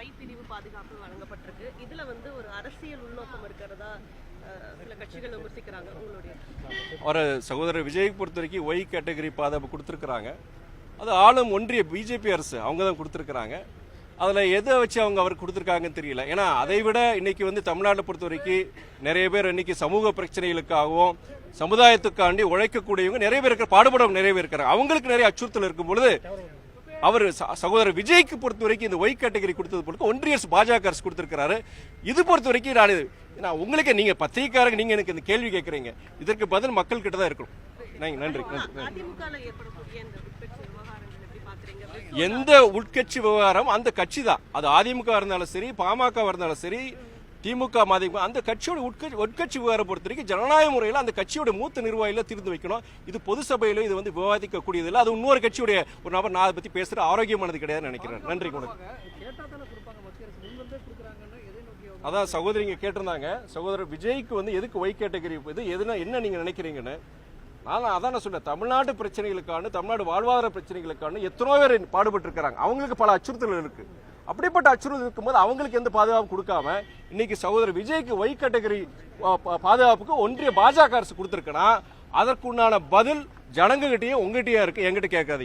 Y பிரிவு பாதுகாப்பு வழங்கப்பட்டிருக்கு. இதுல வந்து ஒரு அரசியல் உள்நோக்கம் இருக்கிறதா சில கட்சிகள் விமர்சிக்கிறாங்க. உங்களுடைய ஒரு சகோதரர் விஜய்க்கு பொறுத்த வரைக்கும் ஒய் கேட்டகரி பாதுகாப்பு கொடுத்துருக்குறாங்க. அது ஆளும் ஒன்றிய பிஜேபி அரசு அவங்க தான் கொடுத்துருக்குறாங்க. அதில் எதை வச்சு அவங்க அவர் கொடுத்துருக்காங்கன்னு தெரியல. ஏன்னா அதை விட இன்னைக்கு வந்து தமிழ்நாட்டை பொறுத்த வரைக்கும் நிறைய பேர் இன்னைக்கு சமூக பிரச்சனைகளுக்காகவும் சமுதாயத்துக்காண்டி உழைக்கக்கூடியவங்க நிறைய பேர் இருக்கிற பாடுபடவங்க நிறைய பேர் இருக்கிறாங்க. அவங்களுக்கு நிறைய அச்சுறுத்தல் இருக்கும் பொழுது அவர் சகோதரர் விஜய்க்கு பொறுத்த வரைக்கும் இந்த ஒய் கேட்டகரி கொடுத்தது பொறுத்து ஒன்றிய அரசு பாஜக அரசு கொடுத்திருக்கிறாரு. இது பொறுத்த வரைக்கும் நான் உங்களுக்கு நீங்க பத்திரிகையாளர்கள் நீங்க எனக்கு இந்த கேள்வி கேட்கறீங்க, இதற்கு பதில் மக்கள் கிட்ட தான் இருக்கணும். நன்றி. எந்த உட்கட்சி விவகாரம் அந்த கட்சி தான், அது அதிமுக இருந்தாலும் சரி பாமக இருந்தாலும் சரி திமுக மதிமுக அந்த கட்சியோட உட்கட்சி விவகாரம் பொறுத்த வரைக்கும் ஜனநாயக முறையில் அந்த கட்சியோட மூத்த நிர்வாகிகளை தீர்ந்து வைக்கணும். இது பொது சபையில இது வந்து விவாதிக்கக்கூடியது இல்லை. அது இன்னொரு கட்சியுடைய ஒரு நபர் நான் அதை பத்தி பேசுற ஆரோக்கியமானது கிடையாது நினைக்கிறேன். நன்றி. அதான் சகோதரிங்க கேட்டிருந்தாங்க, சகோதரர் விஜய்க்கு வந்து எதுக்கு ஒய் கேட்டகரி இது எதுனா என்ன நீங்க நினைக்கிறீங்கன்னு. அதான் நான் சொன்னேன், தமிழ்நாட்டு பிரச்சனைகளுக்கான தமிழ்நாடு வாழ்வாதார பிரச்சனைகளுக்கான எத்தனோ பேர் பாடுபட்டு இருக்கிறாங்க. அவங்களுக்கு பல அச்சுறுத்தல் இருக்கு. அப்படிப்பட்ட அச்சுறுத்தல் இருக்கும்போது அவங்களுக்கு எந்த பாதுகாப்பு கொடுக்காம இன்னைக்கு சகோதரர் விஜய்க்கு ஒய் கேட்டகரி பாதுகாப்புக்கு ஒன்றிய பாஜக அரசு கொடுத்திருக்கனா அதற்குண்டான பதில் ஜனங்ககிட்டயும் உங்ககிட்டயும் இருக்கு, எங்கிட்ட கேட்காதீங்க.